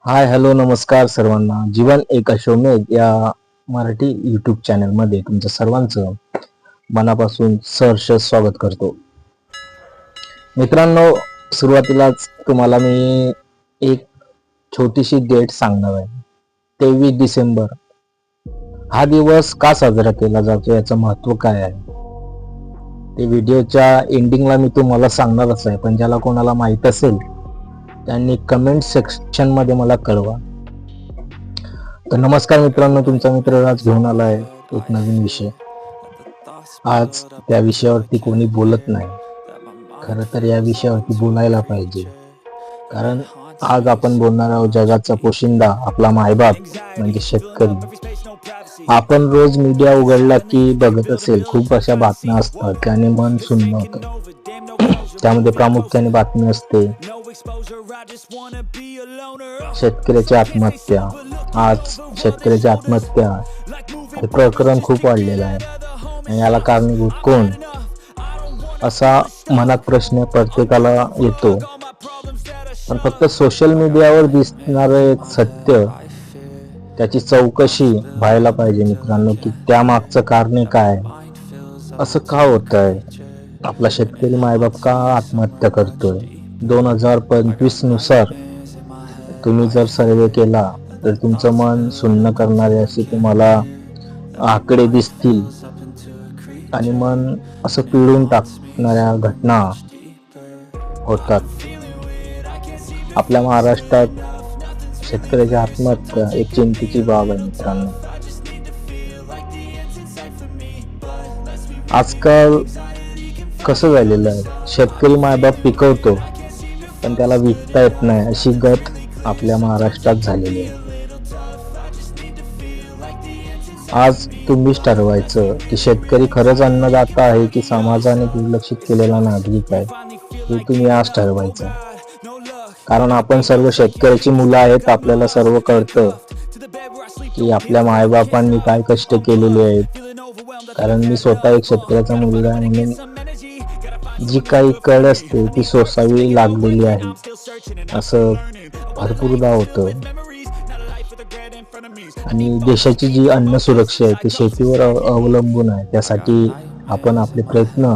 Hi hello नमस्कार सर्वांना. जीवन एक अश्वमेध या मराठी यूट्यूब चॅनलमध्ये तुमचं सर्वांचं मनापासून सहर्ष स्वागत करतो. मित्रांनो, सुरुवातीलाच तुम्हाला मी एक छोटीशी डेट सांगणार आहे. 23 डिसेंबर हा दिवस का साजरा केला जातो, याचं महत्व काय आहे ते व्हिडिओच्या एंडिंगला मी तुम्हाला सांगणारच आहे. पण ज्याला कोणाला माहित असेल त्यांनी कमेंट सेक्शन मध्ये मला कळवा. तर नमस्कार मित्रांनो, तुमचा मित्र आज घेऊन आलाय एक नवीन विषय. आज त्या विषयावरती कोणी बोलत नाही. खरं तर या विषयावरती बोलायला पाहिजे, कारण आज आपण बोलणार आहोत जगाचा पोशिंदा, आपला मायबाप म्हणजे शेतकरी. आपण रोज मीडिया उघडला की बघत असेल, खूप अशा बातम्या असतात त्याने मन सुन्न होतं. त्यामध्ये प्रामुख्याने बातमी असते शेतकऱ्याची आत्महत्या. आज शेतकऱ्याची आत्महत्या हे प्रकरण खूप वाढलेलं आहे आणि याला कारणीभूत कोण, असा मनात प्रश्न प्रत्येकाला येतो. पण फक्त सोशल मीडियावर दिसणारं एक सत्य, त्याची चौकशी व्हायला पाहिजे मित्रांनो, की त्या मागचं कारणे काय, असं का होत आहे, आपला शेतकरी मायबाप का आत्महत्या करतोय. 2025 नुसार तुम्ही जर सर्वे केला तर तुमचं मन सुन्न करणारे असे तुम्हाला आकडे दिसतील आणि मन असं पिळून टाकणाऱ्या घटना होतात. आपल्या महाराष्ट्रात शेतकऱ्याची आत्महत्या एक चिंतेची बाब आहे मित्रांनो. आजकाल कसं झालेलं आहे, शेतकरी मायबाप पिकवतो पण त्याला विकता येत नाही, अशी गत आपल्या महाराष्ट्रात झालेली आहे. आज तुम्हीच ठरवायचं की शेतकरी खरंच अन्नदाता आहे की समाजाने दुर्लक्षित केलेला नागरिक आहे, हे तुम्ही आज ठरवायचं. कारण आपण सर्व शेतकऱ्याची मुलं आहेत. आपल्याला सर्व कळतं की आपल्या मायबापांनी काय कष्ट केलेले आहेत. कारण मी स्वतः एक शेतकऱ्याचा मुलगा आहे, म्हणून जी काही कळ असते ती सोसावी लागलेली आहे. असं भरपूरदा होतं. आणि देशाची जी अन्न सुरक्षा आहे ती शेतीवर अवलंबून आहे. त्यासाठी आपण आपले प्रयत्न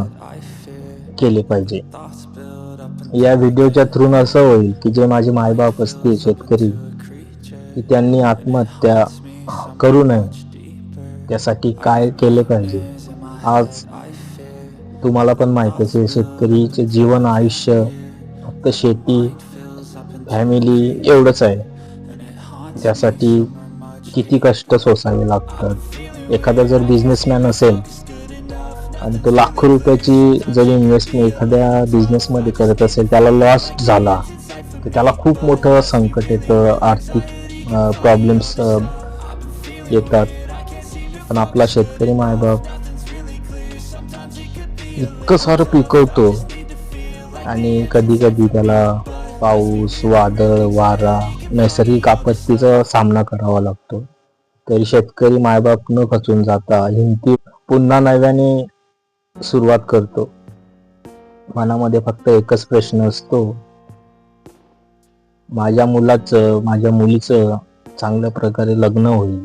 केले पाहिजे. या व्हिडिओच्या थ्रू असं होईल की जे माझे मायबाप असतील शेतकरी, की त्यांनी आत्महत्या करू नये, त्यासाठी काय केले पाहिजे. आज तुम्हाला पण माहिती असेल, शेतकरीचे जीवन आयुष्य फक्त शेती, फॅमिली एवढंच आहे. त्यासाठी किती कष्ट सोसावे लागतात. एखादा जर बिझनेसमॅन असेल आणि तो लाखो रुपयाची जर इन्व्हेस्टमेंट एखाद्या बिझनेस मध्ये करत असेल, त्याला लॉस झाला तर त्याला खूप मोठं संकट येतं, आर्थिक प्रॉब्लेम्स येतात. पण आपला शेतकरी मायबाप इतकं सारं पिकवतो आणि कधी कधी त्याला पाऊस, वादळ, वारा, नैसर्गिक आपत्तीचा सामना करावा लागतो. तरी शेतकरी मायबाप न खचून जाता हिमती पुन्हा नव्याने सुरुवात करतो. मनामध्ये फक्त एकच प्रश्न असतो, माझ्या मुलाचं, माझ्या मुलीचं चांगल्या प्रकारे लग्न होईल.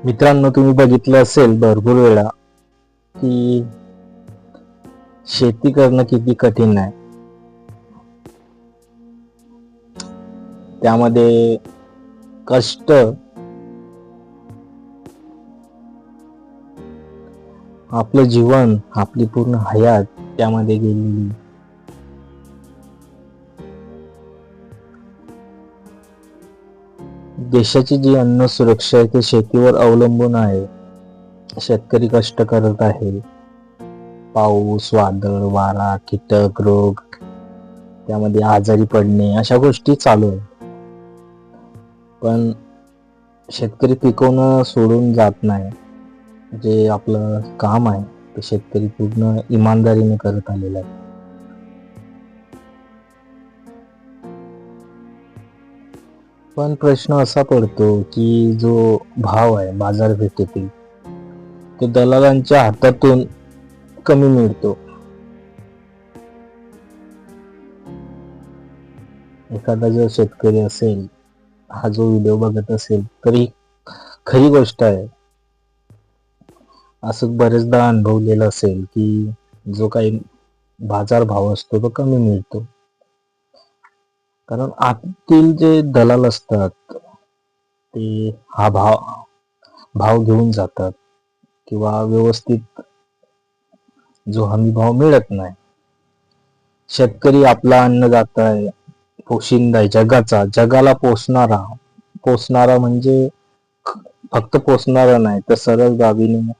मित्रांनो, तुम्ही बघितलं असेल भरपूर वेळा की शेती करणं किती कठीण आहे. त्यामध्ये कष्ट, आपलं जीवन, आपली पूर्ण हयात त्यामध्ये गेलेली. देशाची जी अन्न सुरक्षा आहे ती शेतीवर अवलंबून आहे. शेतकरी कष्ट करत आहे. पाऊस, वादळ, वारा, कीटक, रोग, त्यामध्ये आजारी पडणे, अशा गोष्टी चालू आहे. पण शेतकरी पिकवणं सोडून जात नाही. जे आपलं काम आहे ते शेतकरी पूर्ण इमानदारीने करत आलेला आहे. पण प्रश्न असा पडतो की जो भाव आहे बाजारपेठेतील, तो दलालांच्या हातातून कमी मिळतो. एखादा जर शेतकरी असेल हा जो व्हिडिओ बघत असेल तर ही खरी गोष्ट आहे. असं बरेचदा अनुभवलेलं असेल की जो काही बाजार भाव असतो तो कमी मिळतो, कारण आतील जे दलाल असतात ते हा भाव घेऊन जातात किंवा व्यवस्थित जो हमी भाव मिळत नाही. शेतकरी आपला अन्नदाता आहे, पोशिंदा आहे जगाला पोसणारा म्हणजे फक्त पोसणारा नाही तर सरळ गाभीने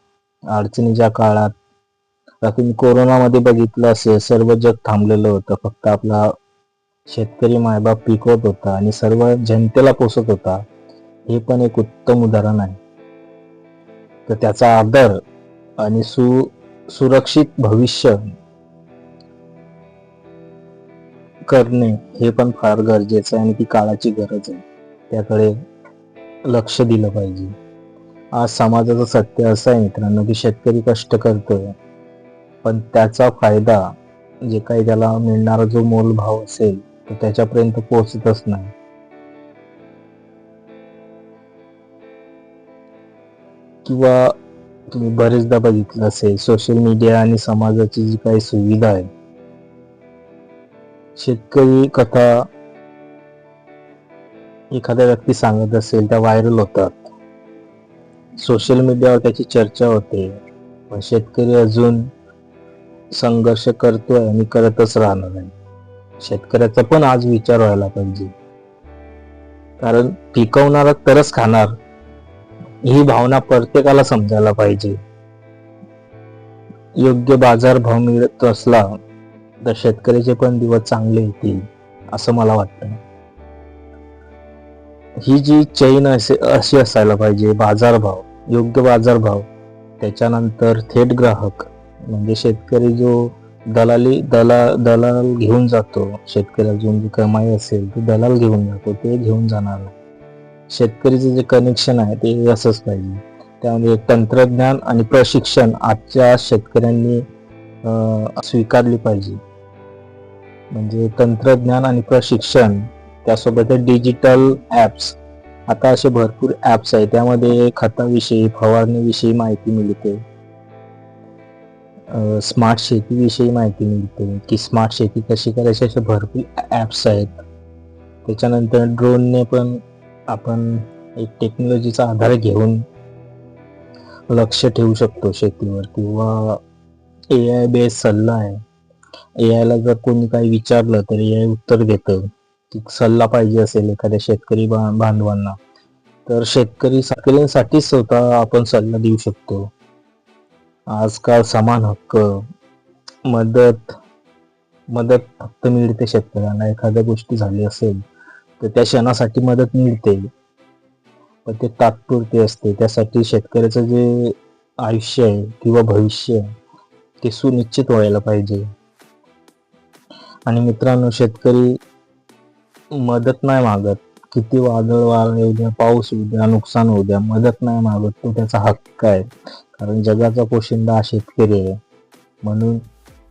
अडचणीच्या काळात. आता तुम्ही कोरोनामध्ये बघितलं असेल, सर्व जग थांबलेलं होतं, फक्त आपला शेतकरी मायबाप पिकवत होता आणि सर्व जनतेला पोसत होता. हे पण एक उत्तम उदाहरण आहे. तर त्याचा आदर आणि सुरक्षित भविष्य करणे हे पण फार गरजेचं आहे आणि ती काळाची गरज आहे. त्याकडे लक्ष दिलं पाहिजे. आज समाजाचं सत्य असं आहे मित्रांनो की शेतकरी कष्ट करतोय, पण त्याचा फायदा जे काही त्याला मिळणारा जो मोलभाव असेल तो त्याच्यापर्यंत पोहोचतच नाही. किंवा तुम्ही बरेचदा बघितलं असेल, सोशल मीडिया आणि समाजाची जी काही सुविधा आहे, शेतकरी कथा एखाद्या व्यक्ती सांगत असेल त्या व्हायरल होतात, सोशल मीडियावर त्याची चर्चा होते, पण शेतकरी अजून संघर्ष करतोय आणि करतच राहणार आहे. शेतकऱ्याचा पण आज विचार व्हायला पाहिजे, कारण पिकवणारा तरच खाणार ही भावना प्रत्येकाला समजायला पाहिजे. योग्य बाजार भाव मिळत असला तर शेतकऱ्याचे पण दिवस चांगले येतील असं मला वाटतं. ही जी चैन अशी असायला पाहिजे, बाजारभाव, योग्य बाजारभाव, त्याच्यानंतर थेट ग्राहक म्हणजे शेतकरी जो दलाल घेऊन जातो, शेतकऱ्याची जी कमाई असेल ती दलाल घेऊन जातो, ते घेऊन जाणार नाही. शेतकरीचं जे कनेक्शन आहे ते असंच पाहिजे. त्यामध्ये तंत्रज्ञान आणि प्रशिक्षण आजच्या शेतकऱ्यांनी स्वीकारली पाहिजे. म्हणजे तंत्रज्ञान आणि प्रशिक्षण, त्यासोबत डिजिटल ऍप्स. आता असे भरपूर ऍप्स आहेत, त्यामध्ये खताविषयी, फवारणीविषयी माहिती मिळते, स्मार्ट शेतीविषयी माहिती मिळते की स्मार्ट शेती कशी करायची, असे भरपूर ऍप्स आहेत. त्याच्यानंतर ड्रोनने पण आपण एक टेक्नॉलॉजीचा आधार घेऊन लक्ष ठेवू शकतो शेतीवर. किंवा AI बेस सल्ला आहे, AI ला जर कोणी काही विचारलं तर AI उत्तर देतं. की सल्ला पाहिजे असेल एखाद्या शेतकरी बांधवांना तर शेतकऱ्यांसाठीच स्वतः आपण सल्ला देऊ शकतो. आजकाल समान हक्क, मदत फक्त मिळते शेतकऱ्यांना. एखाद्या गोष्टी झाली असेल तर त्या क्षणासाठी मदत मिळते, पण ते तात्पुरते असते. त्यासाठी शेतकऱ्याचं जे आयुष्य आहे किंवा भविष्य ते सुनिश्चित व्हायला पाहिजे. आणि मित्रांनो, शेतकरी मदत नाही मागत. किती वादळ वारा येऊ द्या, पाऊस येऊ द्या, नुकसान होऊ द्या, मदत नाही मागत. तो त्याचा हक्क आहे, कारण जगाचा पोशिंदा हा शेतकरी आहे. म्हणून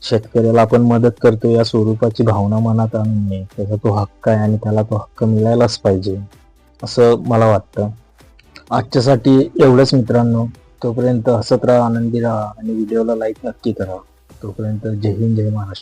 शेतकऱ्याला आपण मदत करतो या स्वरूपाची भावना मनात आणून नये. त्याचा तो हक्क आहे आणि त्याला तो हक्क मिळायलाच पाहिजे असं मला वाटतं. आजच्यासाठी एवढंच मित्रांनो. तोपर्यंत हसत राहा, आनंदी राहा आणि व्हिडिओला लाईक नक्की करा. तोपर्यंत जय हिंद, जय महाराष्ट्र.